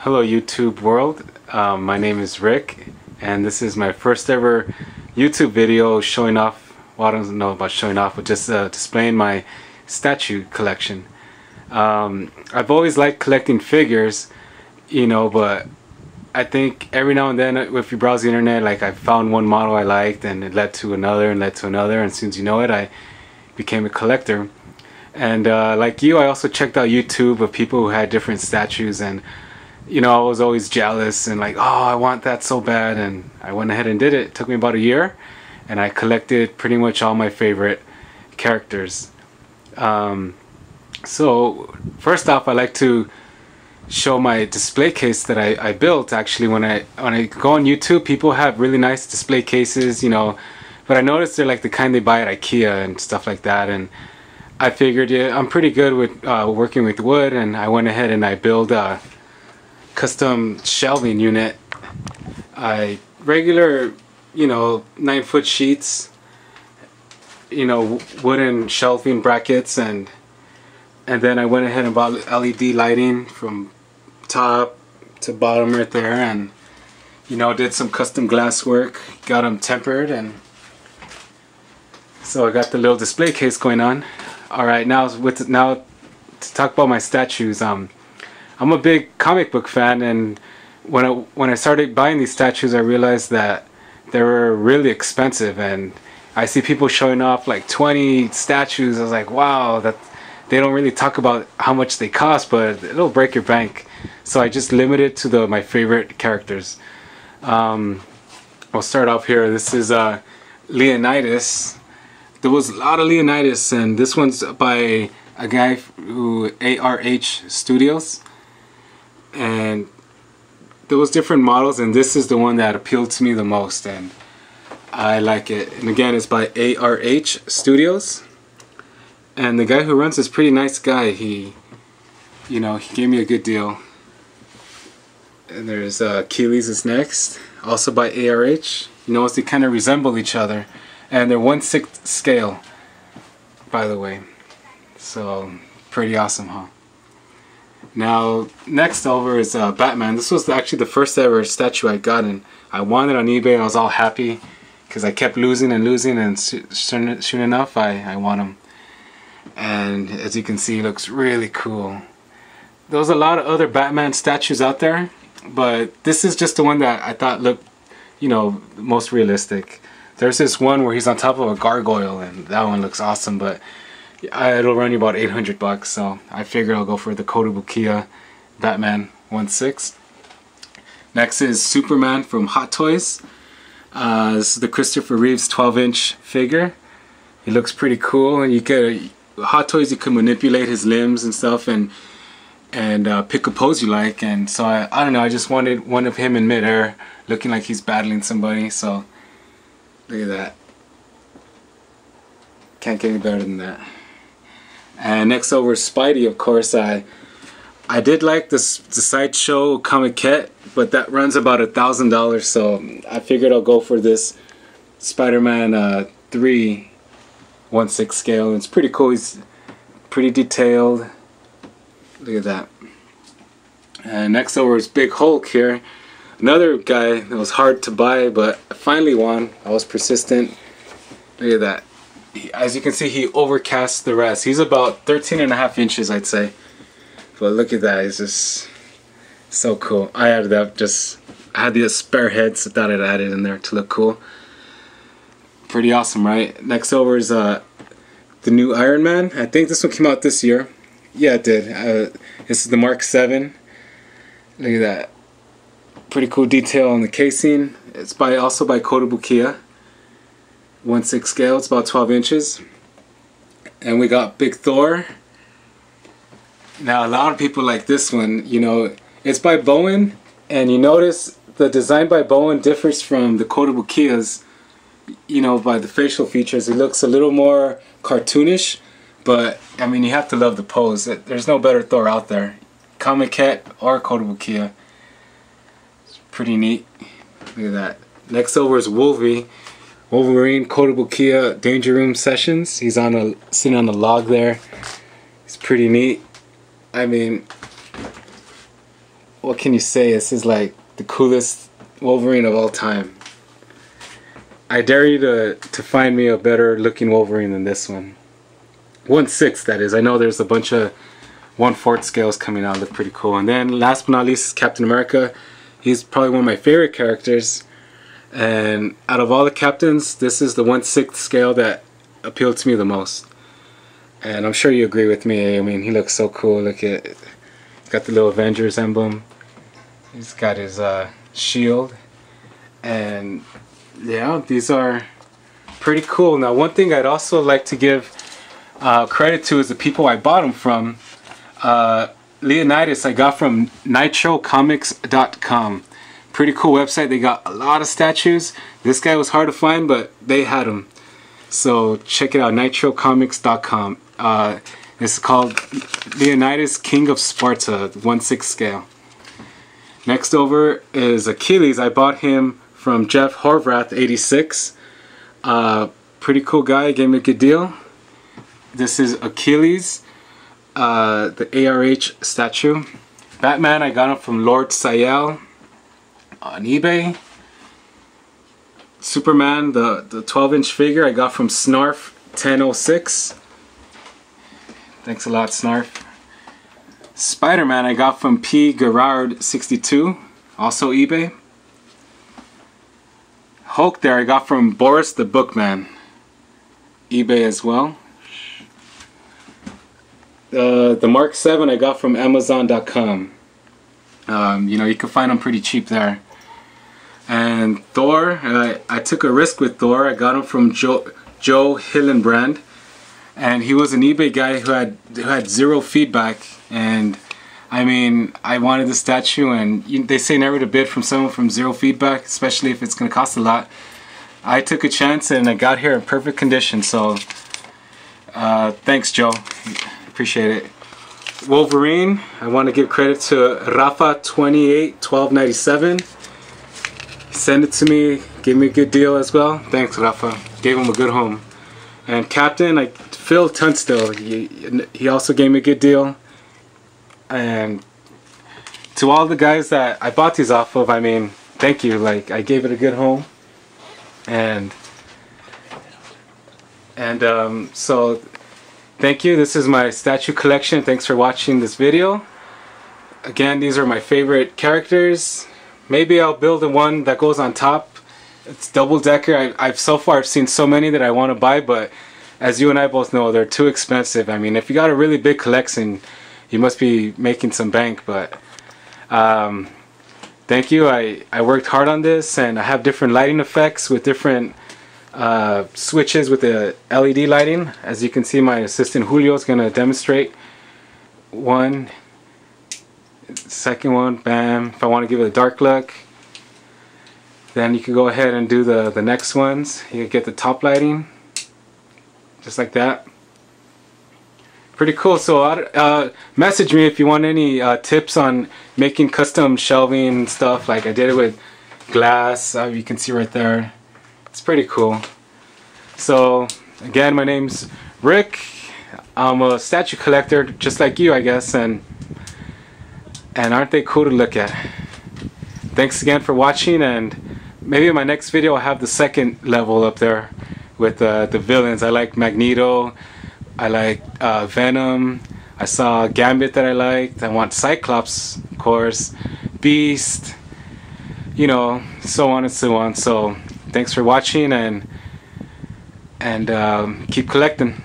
Hello YouTube world, my name is Rick and this is my first ever YouTube video showing off, well I don't know about showing off, but just displaying my statue collection. I've always liked collecting figures, but I think every now and then if you browse the internet, like I found one model I liked and it led to another and led to another, and as soon as you know it I became a collector. And like you, I also checked out YouTube of people who had different statues, and I was always jealous and like, oh, I want that so bad, and I went ahead and did it. It took me about a year and I collected pretty much all my favorite characters. So first off, I like to show my display case that I built. Actually, when I go on YouTube, people have really nice display cases, but I noticed they're like the kind they buy at IKEA and stuff like that, and I figured, yeah, I'm pretty good with working with wood, and I went ahead and I built a custom shelving unit. Regular 9-foot sheets, wooden shelving brackets, and then I went ahead and bought LED lighting from top to bottom right there, and did some custom glass work, got them tempered, and so I got the little display case going on. Alright, now to talk about my statues. I'm a big comic book fan, and when I started buying these statues, I realized that they were really expensive, and I see people showing off like 20 statues. I was like, wow, that they don't really talk about how much they cost, but it'll break your bank. So I just limited to my favorite characters. I'll start off here. This is Leonidas. There was a lot of Leonidas, and this one's by a guy who ARH Studios, and there was different models, and this is the one that appealed to me the most, and I like it. And again, it's by ARH Studios, and the guy who runs is a pretty nice guy. He gave me a good deal. And there's Achilles is next, also by ARH. They kind of resemble each other. And they're 1/6 scale, by the way. So, pretty awesome, huh? Now, next over is Batman. This was actually the first ever statue I got, and I won it on eBay. I was all happy because I kept losing and losing, and soon enough, I won him. And as you can see, he looks really cool. There was a lot of other Batman statues out there, but this is just the one that I thought looked, most realistic. There's this one where he's on top of a gargoyle, and that one looks awesome, but it'll run you about 800 bucks, so I figured I'll go for the Kotobukiya Batman 1/6. Next is Superman from Hot Toys. This is the Christopher Reeves 12-inch figure. He looks pretty cool, and Hot Toys, you can manipulate his limbs and stuff, and pick a pose you like, and so I don't know, I just wanted one of him in midair looking like he's battling somebody, so look at that. Can't get any better than that. And next over is Spidey, of course. I did like the Sideshow Comiquette, but that runs about $1,000, so I figured I'll go for this Spider-Man 3 1/6 scale. It's pretty cool. He's pretty detailed. Look at that. And next over is Big Hulk here. Another guy that was hard to buy, but I finally won. I was persistent. Look at that. As you can see, he overcast the rest. He's about 13.5 inches, I'd say. But look at that. He's just so cool. I added up. I had the spare head, so I thought I'd add it in there to look cool. Pretty awesome, right? Next over is the new Iron Man. I think this one came out this year. Yeah, it did. This is the Mark 7. Look at that. Pretty cool detail on the casing. It's also by Kotobukiya. 1/6 scale. It's about 12 inches. And we got Big Thor. Now, a lot of people like this one. It's by Bowen, and you notice the design by Bowen differs from the Kotobukiya's. By the facial features, it looks a little more cartoonish, but I mean, you have to love the pose. There's no better Thor out there, Comiquette or Kotobukiya. It's pretty neat. Look at that. Next over is Wolverine Kotobukiya Danger Room Sessions. He's sitting on a log there. It's pretty neat. I mean, what can you say? This is like the coolest Wolverine of all time. I dare you to find me a better looking Wolverine than this one. 1/6, that is. I know there's a bunch of 1/4 scales coming out, look pretty cool. And then last but not least is Captain America. He's probably one of my favorite characters. And out of all the captains, this is the 1/6 scale that appealed to me the most. And I'm sure you agree with me. I mean, he looks so cool. Look at, he's got the little Avengers emblem. He's got his shield. And yeah, these are pretty cool. Now, one thing I'd also like to give credit to is the people I bought them from. Leonidas I got from nitrocomics.com. Pretty cool website. They got a lot of statues. This guy was hard to find, but they had them. So check it out, nitrocomics.com. This is called Leonidas, King of Sparta, 1/6 scale. Next over is Achilles. I bought him from Jeff Horvath, 86. Pretty cool guy, gave me a good deal. This is Achilles, the ARH statue. Batman, I got him from Lord Sayel on eBay. Superman, the 12-inch figure, I got from Snarf 1006. Thanks a lot, Snarf. Spider-Man, I got from P. Gerard 62, also eBay. Hulk there, I got from Boris the Bookman, eBay as well. The Mark 7 I got from Amazon.com. You know, you can find them pretty cheap there. And Thor, I took a risk with Thor. I got him from Joe Hillanbrand, and he was an eBay guy who had zero feedback. And I mean, I wanted the statue, and they say never to bid from someone from zero feedback, especially if it's going to cost a lot. I took a chance, and I got here in perfect condition. So thanks, Joe. Appreciate it. Wolverine, I want to give credit to Rafa 281297. Send it to me, gave me a good deal as well. Thanks, Rafa. Gave him a good home. And Captain, Phil Tunstill, he also gave me a good deal. And to all the guys that I bought these off of, I mean, thank you. Like, I gave it a good home. And so thank you. This is my statue collection. Thanks for watching this video. Again, these are my favorite characters. Maybe I'll build the one that goes on top. It's double-decker. I've so far seen so many that I want to buy, but as you and I both know, they're too expensive. I mean, if you got a really big collection, you must be making some bank. But thank you. I worked hard on this, and I have different lighting effects with different switches with the LED lighting. As you can see, my assistant Julio is going to demonstrate one. Second one, bam. If I want to give it a dark look, then you can go ahead and do the next ones. You can get the top lighting, just like that. Pretty cool. So message me if you want any tips on making custom shelving and stuff. Like I did it with glass. You can see right there. It's pretty cool. So again, my name's Rick. I'm a statue collector, just like you, I guess, and aren't they cool to look at? Thanks again for watching, and maybe in my next video I'll have the second level up there with the villains. I like Magneto, I like Venom, I saw Gambit that I liked, I want Cyclops, of course, Beast, you know, so on and so on. So thanks for watching, and keep collecting.